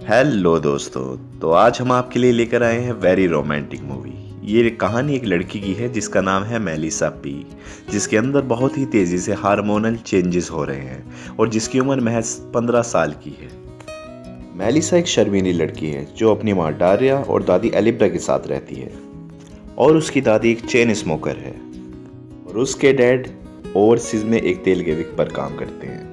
Hello दोस्तों। तो आज हम आपके लिए लेकर आए हैं वेरी रोमांटिक मूवी। ये कहानी एक लड़की की है जिसका नाम है मेलिसा पी, जिसके अंदर बहुत ही तेज़ी से हार्मोनल चेंजेस हो रहे हैं और जिसकी उम्र महज 15 साल की है। मेलिसा एक शर्मीली लड़की है जो अपनी माँ डारिया और दादी एलिब्रा के साथ रहती है और उसकी दादी एक चेन स्मोकर है और उसके डैड ओवरसीज में एक तेल के विक पर काम करते हैं।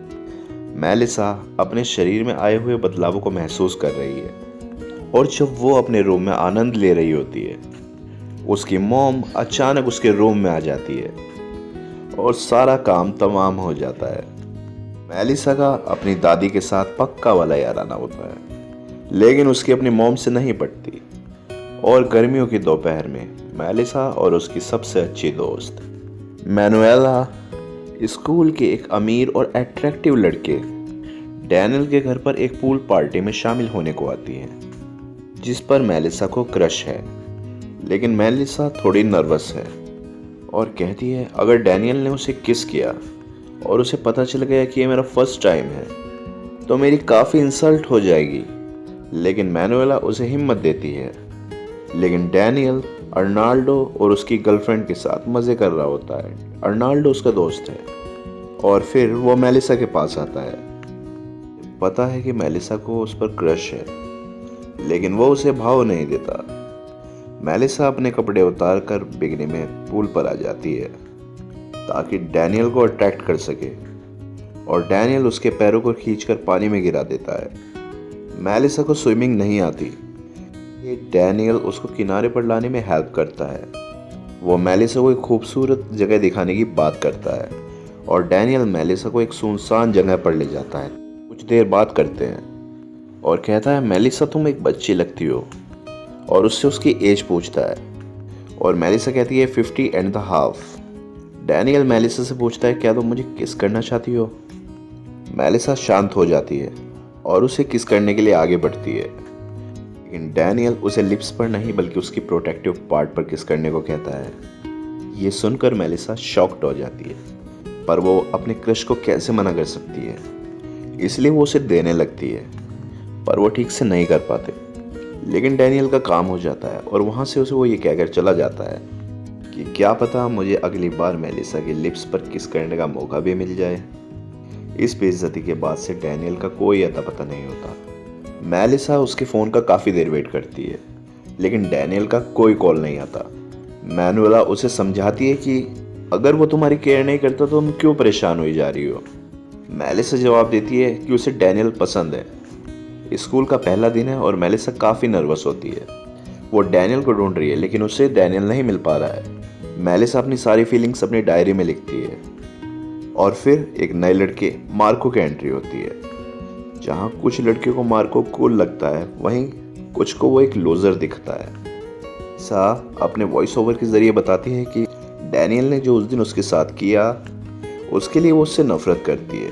मेलिसा अपने शरीर में आए हुए बदलावों को महसूस कर रही है और जब वो अपने रूम में आनंद ले रही होती है, उसकी मॉम अचानक उसके रूम में आ जाती है और सारा काम तमाम हो जाता है। मेलिसा का अपनी दादी के साथ पक्का वाला याराना होता है, लेकिन उसकी अपनी मॉम से नहीं पटती। और गर्मियों की दोपहर में मेलिसा और उसकी सबसे अच्छी दोस्त मैनुएला स्कूल के एक अमीर और अट्रैक्टिव लड़के डैनियल के घर पर एक पूल पार्टी में शामिल होने को आती है, जिस पर मेलिसा को क्रश है। लेकिन मेलिसा थोड़ी नर्वस है और कहती है अगर डैनियल ने उसे किस किया और उसे पता चल गया कि ये मेरा फर्स्ट टाइम है तो मेरी काफ़ी इंसल्ट हो जाएगी। लेकिन मैनुएला उसे हिम्मत देती है, लेकिन डैनियल अर्नाल्डो और उसकी गर्लफ्रेंड के साथ मज़े कर रहा होता है। अर्नाल्डो उसका दोस्त है और फिर वो मेलिसा के पास आता है। पता है कि मेलिसा को उस पर क्रश है, लेकिन वो उसे भाव नहीं देता। मेलिसा अपने कपड़े उतार कर बिगनी में पूल पर आ जाती है ताकि डैनियल को अट्रैक्ट कर सके और डैनियल उसके पैरों को खींचकर पानी में गिरा देता है। मेलिसा को स्विमिंग नहीं आती। ये डैनियल उसको किनारे पर लाने में हेल्प करता है। वो मेलिसा को एक खूबसूरत जगह दिखाने की बात करता है और डैनियल मेलिसा को एक सुनसान जगह पर ले जाता है। कुछ देर बात करते हैं और कहता है मेलिसा तुम एक बच्ची लगती हो, और उससे उसकी एज पूछता है और मेलिसा कहती है 50.5। डैनियल मेलिसा से पूछता है क्या तुम मुझे किस करना चाहती हो। मेलिसा शांत हो जाती है और उसे किस करने के लिए आगे बढ़ती है, लेकिन डैनियल उसे लिप्स पर नहीं बल्कि उसकी प्रोटेक्टिव पार्ट पर किस करने को कहता है। ये सुनकर मेलिसा शॉक्ड हो जाती है, पर वो अपने क्रश को कैसे मना कर सकती है, इसलिए वो उसे देने लगती है, पर वो ठीक से नहीं कर पाते। लेकिन डैनियल का काम हो जाता है और वहाँ से उसे वो ये कहकर चला जाता है कि क्या पता मुझे अगली बार मेलिसा के लिप्स पर किस करने का मौका भी मिल जाए। इस बेइज्जती के बाद से डैनियल का कोई अता पता नहीं होता। मेलिसा उसके फ़ोन का काफ़ी देर वेट करती है, लेकिन डैनियल का कोई कॉल नहीं आता। मैनुएला उसे समझाती है कि अगर वो तुम्हारी केयर नहीं करता तो तुम क्यों परेशान हुई जा रही हो। मेलिसा जवाब देती है कि उसे डैनियल पसंद है। स्कूल का पहला दिन है और मेलिसा काफ़ी नर्वस होती है। वो डैनियल को ढूंढ रही है, लेकिन उसे डैनियल नहीं मिल पा रहा है। मेलिसा अपनी सारी फीलिंग्स अपनी डायरी में लिखती है और फिर एक नए लड़के मार्को की एंट्री होती है। जहाँ कुछ लड़कियों को मार्को कूल लगता है, वहीं कुछ को वो एक लूजर दिखता है। सा अपने वॉइस ओवर के जरिए बताती है कि डैनियल ने जो उस दिन उसके साथ किया उसके लिए वो उससे नफरत करती है,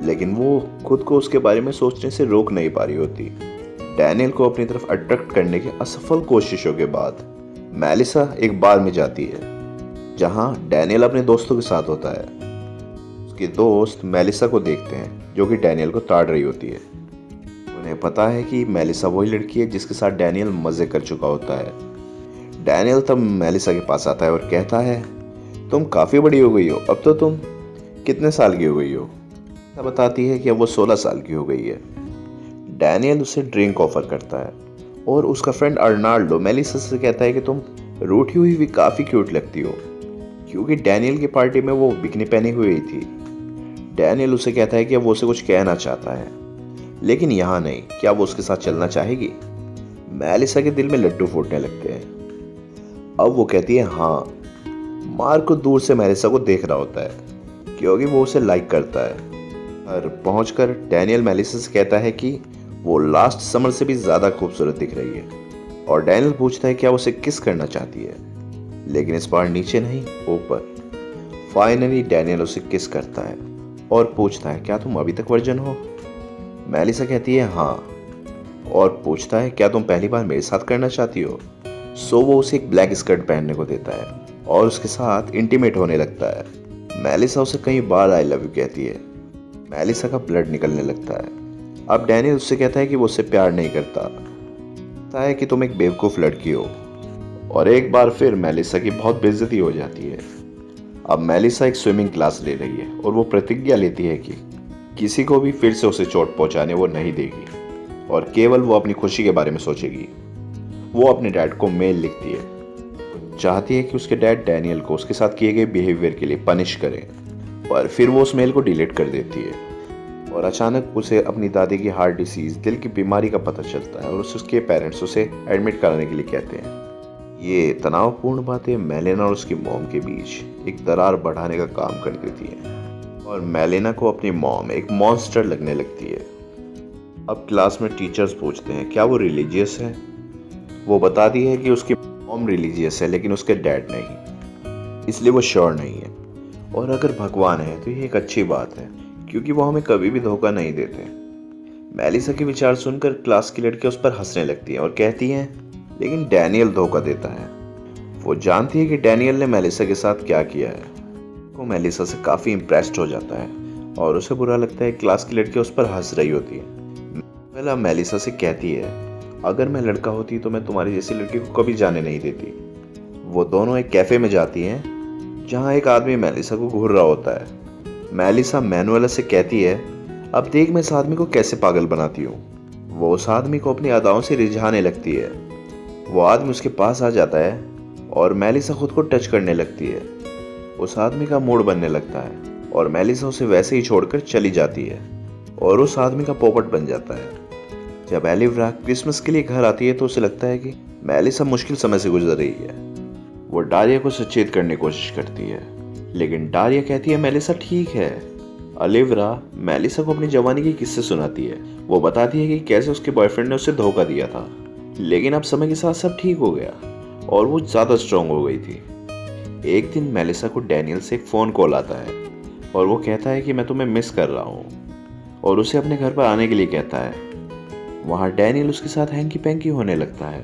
लेकिन वो खुद को उसके बारे में सोचने से रोक नहीं पा रही होती। डैनियल को अपनी तरफ अट्रैक्ट करने की असफल कोशिशों के बाद मेलिसा एक बार में जाती है जहाँ डैनियल अपने दोस्तों के साथ होता है। उसके दोस्त मेलिसा को देखते हैं जो कि डैनियल को ताड़ रही होती है। उन्हें पता है कि मेलिसा वही लड़की है जिसके साथ डैनियल मज़े कर चुका होता है। डैनियल तब मेलिसा के पास आता है और कहता है तुम काफ़ी बड़ी हो गई हो, अब तो तुम कितने साल की हो गई हो। मेलिसा बताती है कि अब वो 16 साल की हो गई है। डैनियल उसे ड्रिंक ऑफर करता है और उसका फ्रेंड अर्नाल्डो मेलिसा से कहता है कि तुम रूठी हुई भी काफ़ी क्यूट लगती हो, क्योंकि डैनियल की पार्टी में वो बिकनी पहनी हुई थी। डैनियल उसे कहता है कि वो उसे कुछ कहना चाहता है, लेकिन यहाँ नहीं। क्या वो उसके साथ चलना चाहेगी। मेलिसा के दिल में लड्डू फूटने लगते हैं। अब वो कहती है हाँ। मार्को दूर से मेलिसा को देख रहा होता है क्योंकि वो उसे लाइक करता है। और पहुंचकर डैनियल मेलिसा से कहता है कि वो लास्ट समर से भी ज़्यादा खूबसूरत दिख रही है और डैनियल पूछता है क्या उसे किस करना चाहती है, लेकिन इस बार नीचे नहीं ऊपर। फाइनली डैनियल उसे किस करता है और पूछता है क्या तुम अभी तक वर्जिन हो। मेलिसा कहती है हाँ और पूछता है क्या तुम पहली बार मेरे साथ करना चाहती हो। सो वो उसे एक ब्लैक स्कर्ट पहनने को देता है और उसके साथ इंटीमेट होने लगता है। मेलिसा उसे कई बार आई लव यू कहती है। मेलिसा का ब्लड निकलने लगता है। अब डैनियल उससे कहता है कि वो उससे प्यार नहीं करता है कि तुम एक बेवकूफ़ लड़की हो। और एक बार फिर मेलिसा की बहुत बेइज्जती हो जाती है। अब मेलिसा एक स्विमिंग क्लास ले रही है और वो प्रतिज्ञा लेती है कि किसी को भी फिर से उसे चोट पहुंचाने वो नहीं देगी और केवल वो अपनी खुशी के बारे में सोचेगी। वो अपने डैड को मेल लिखती है, चाहती है कि उसके डैड डैनियल को उसके साथ किए गए बिहेवियर के लिए पनिश करें, पर फिर वो उस मेल को डिलीट कर देती है। और अचानक उसे अपनी दादी की हार्ट डिसीज, दिल की बीमारी का पता चलता है और उसके पेरेंट्स उसे एडमिट कराने के लिए कहते हैं। ये तनावपूर्ण बातें मेलेना और उसकी मॉम के बीच एक दरार बढ़ाने का काम कर देती हैं और मेलेना को अपनी मॉम एक मॉन्स्टर लगने लगती है। अब क्लास में टीचर्स पूछते हैं क्या वो रिलीजियस है। वो बताती है कि उसकी मॉम रिलीजियस है लेकिन उसके डैड नहीं, इसलिए वो श्योर नहीं है। और अगर भगवान है तो ये एक अच्छी बात है क्योंकि वो हमें कभी भी धोखा नहीं देते। मेलिसा के विचार सुनकर क्लास की लड़कियां उस पर हंसने लगती हैं और कहती हैं लेकिन डैनियल धोखा देता है। वो जानती है कि डैनियल ने मेलिसा के साथ क्या किया है। वो मेलिसा से काफ़ी इम्प्रेस्ड हो जाता है और उसे बुरा लगता है क्लास की लड़कियां उस पर हंस रही होती है। पहला मेलिसा से कहती है अगर मैं लड़का होती तो मैं तुम्हारी जैसी लड़की को कभी जाने नहीं देती। वो दोनों एक कैफ़े में जाती हैं जहाँ एक आदमी मेलिसा को घूर रहा होता है। मेलिसा मैनुएला से कहती है अब देख मैं इस आदमी को कैसे पागल बनाती हूँ। वो उस आदमी को अपनी अदाओं से रिझाने लगती है। वो आदमी उसके पास आ जाता है और मेलिसा खुद को टच करने लगती है। उस आदमी का मूड बनने लगता है और मेलिसा उसे वैसे ही छोड़कर चली जाती है और उस आदमी का पोपट बन जाता है। जब एलिव्रा क्रिसमस के लिए घर आती है तो उसे लगता है कि मेलिसा मुश्किल समय से गुजर रही है। वो डारिया को सचेत करने की कोशिश करती है लेकिन डारिया कहती है मेलिसा ठीक है। एलिव्रा मेलिसा को अपनी जवानी के किस्से सुनाती है। वो बताती है कि कैसे उसके बॉयफ्रेंड ने उसे धोखा दिया था लेकिन अब समय के साथ सब ठीक हो गया और वो ज़्यादा स्ट्रांग हो गई थी। एक दिन मेलिसा को डैनियल से एक फ़ोन कॉल आता है और वो कहता है कि मैं तुम्हें मिस कर रहा हूँ और उसे अपने घर पर आने के लिए कहता है। वहाँ डैनियल उसके साथ हैंकी पैंकी होने लगता है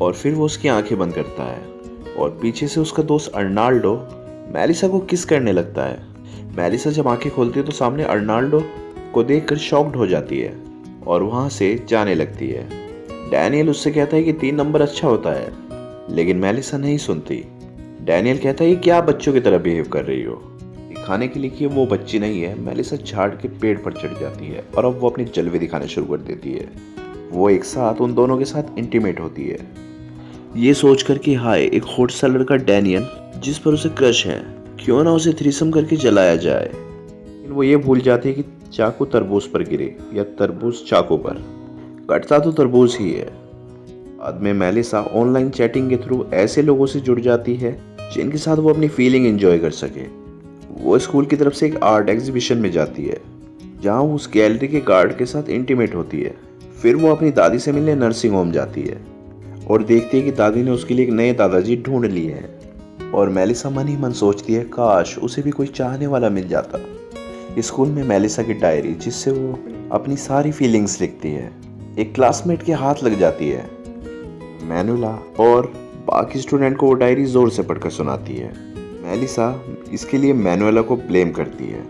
और फिर वो उसकी आंखें बंद करता है और पीछे से उसका दोस्त अर्नाल्डो मेलिसा को किस करने लगता है। मेलिसा जब आंखें खोलती है तो सामने अर्नाल्डो को देखकर शॉक्ड हो जाती है और वहाँ से जाने लगती है। डैनियल उससे कहता है कि 3 नंबर अच्छा होता है लेकिन मेलिसा नहीं सुनती। डैनियल कहता है कि क्या बच्चों की तरह बिहेव कर रही हो। दिखाने के लिए कि वो बच्ची नहीं है, मेलिसा झाड़ के पेड़ पर चढ़ जाती है और अब वो अपनी जलवे दिखाने शुरू कर देती है। वो एक साथ उन दोनों के साथ इंटीमेट होती है, ये सोचकर कि हाय एक हॉट सा लड़का डैनियल जिस पर उसे क्रश है, क्यों ना उसे थ्रीसम करके जलाया जाए। लेकिन वो ये भूल जाती है कि चाकू तरबूज पर गिरे या तरबूज चाकू पर, कटता तो तरबूज ही है। बाद में मेलिसा ऑनलाइन चैटिंग के थ्रू ऐसे लोगों से जुड़ जाती है जिनके साथ वो अपनी फीलिंग एंजॉय कर सके। वो स्कूल की तरफ से एक आर्ट एग्जीबिशन में जाती है जहाँ वो उस गैलरी के गार्ड के साथ इंटीमेट होती है। फिर वो अपनी दादी से मिलने नर्सिंग होम जाती है और देखती है कि दादी ने उसके लिए एक नए दादाजी ढूंढ लिए हैं और मेलिसा मन ही मन सोचती है काश उसे भी कोई चाहने वाला मिल जाता। स्कूल में मेलिसा की डायरी जिससे वो अपनी सारी फीलिंग्स लिखती है एक क्लासमेट के हाथ लग जाती है। मैनुला और बाकी स्टूडेंट को वो डायरी जोर से पढ़कर सुनाती है। मेलिसा इसके लिए मैनुएला को ब्लेम करती है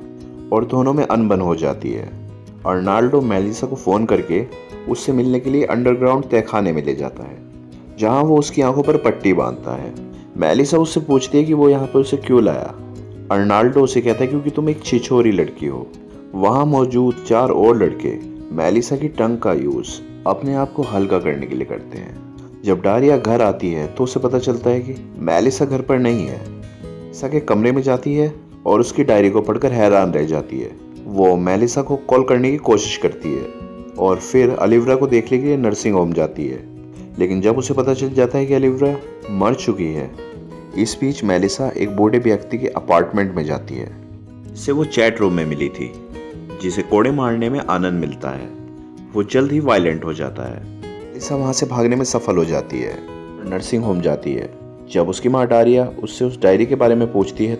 और दोनों में अनबन हो जाती है। अर्नाल्डो मेलिसा को फ़ोन करके उससे मिलने के लिए अंडरग्राउंड तहखाने में ले जाता है जहां वो उसकी आंखों पर पट्टी बांधता है। मेलिसा उससे पूछती है कि वो यहाँ पर उसे क्यों लाया। अर्नाल्डो उसे कहता है क्योंकि तुम एक छिछोरी लड़की हो। वहाँ मौजूद 4 और लड़के मेलिसा की टंग का यूज़ अपने आप को हल्का करने के लिए करते हैं। जब डारिया घर आती है तो उसे पता चलता है कि मेलिसा घर पर नहीं है। मेलिसा के कमरे में जाती है और उसकी डायरी को पढ़कर हैरान रह जाती है। वो मेलिसा को कॉल करने की कोशिश करती है और फिर एलिव्रा को देखने के लिए नर्सिंग होम जाती है, लेकिन जब उसे पता चल जाता है कि एलिव्रा मर चुकी है। इस बीच मेलिसा एक बूढ़े व्यक्ति के अपार्टमेंट में जाती है जिससे वो चैट रूम में मिली थी, जिसे कोड़े मारने में आनंद मिलता है। वो जल्द ही वायलेंट हो जाता है। मेलिसा वहाँ से भागने में सफल हो जाती है और नर्सिंग होम जाती है। जब उसकी माँ डारिया उससे उस डायरी के बारे में पूछती है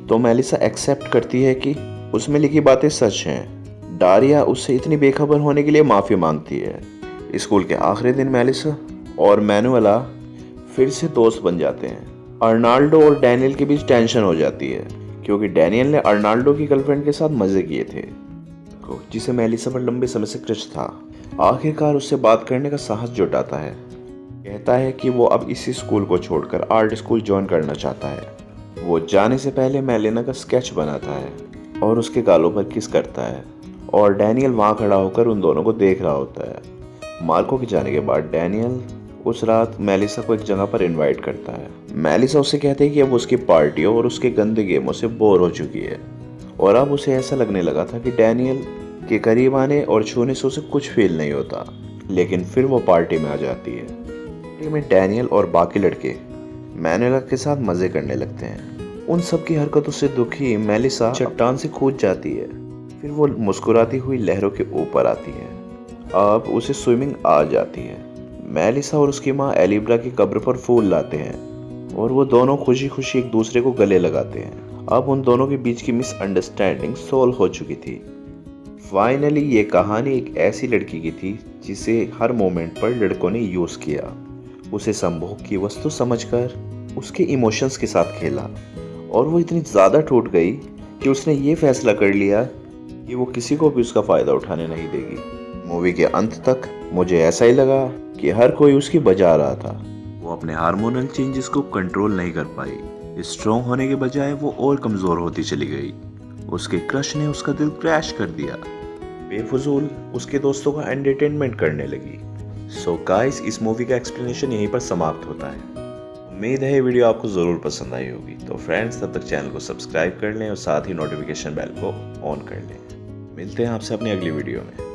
तो मेलिसा एक्सेप्ट करती है कि उसमें लिखी बातें सच हैं। डारिया उससे इतनी बेखबर होने के लिए माफ़ी मांगती है। स्कूल के आखिरी दिन मेलिसा और मैनुएला फिर से दोस्त बन जाते हैं। अर्नाल्डो और डैनियल के बीच टेंशन हो जाती है क्योंकि डैनियल ने अर्नाल्डो की गर्लफ्रेंड के साथ मज़े किए थे। को, जिसे मेलिसा पर लंबे समय से क्रश था, आखिरकार उससे बात करने का साहस जुटाता है। कहता है कि वो अब इसी स्कूल को छोड़कर आर्ट स्कूल ज्वाइन करना चाहता है। वो जाने से पहले मेलिना का स्केच बनाता है और उसके गालों पर किस करता है, और डैनियल वहाँ खड़ा होकर उन दोनों को देख रहा होता है। मार्को के जाने के बाद डैनियल उस रात मेलिसा को एक जगह पर इनवाइट करता है। मेलिसा उससे कहती है कि अब उसकी पार्टियों और उसके गंदे गेमों से बोर हो चुकी है, और अब उसे ऐसा लगने लगा था कि डैनियल के करीब आने और छूने से उसे कुछ फील नहीं होता। लेकिन फिर वो पार्टी में आ जाती है। पार्टी में डैनियल और बाकी लड़के मैनुएला के साथ मजे करने लगते हैं। उन सब की हरकतों से दुखी मेलिसा चट्टान से कूद जाती है। फिर वो मुस्कुराती हुई लहरों के ऊपर आती है। अब उसे स्विमिंग आ जाती है। मेलिसा और उसकी माँ एलिब्रा की कब्र पर फूल लाते हैं और वो दोनों खुशी खुशी एक दूसरे को गले लगाते हैं। अब उन दोनों के बीच की मिसअंडरस्टैंडिंग सोल्व हो चुकी थी। फाइनली ये कहानी एक ऐसी लड़की की थी जिसे हर मोमेंट पर लड़कों ने यूज़ किया। उसे संभोग की वस्तु समझकर उसके इमोशंस के साथ खेला, और वो इतनी ज़्यादा टूट गई कि उसने ये फैसला कर लिया कि वो किसी को भी उसका फ़ायदा उठाने नहीं देगी। मूवी के अंत तक मुझे ऐसा ही लगा कि हर कोई उसकी बजा रहा था। वो अपने हार्मोनल चेंजेस को कंट्रोल नहीं कर पाई। स्ट्रॉन्ग होने के बजाय वो और कमज़ोर होती चली गई। उसके क्रश ने उसका दिल क्रैश कर दिया। बेफजूल उसके दोस्तों का एंटरटेनमेंट करने लगी। सो गाइस, इस मूवी का एक्सप्लेनेशन यहीं पर समाप्त होता है। उम्मीद है ये वीडियो आपको ज़रूर पसंद आई होगी। तो फ्रेंड्स, तब तक चैनल को सब्सक्राइब कर लें और साथ ही नोटिफिकेशन बेल को ऑन कर लें। मिलते हैं आपसे अपनी अगली वीडियो में।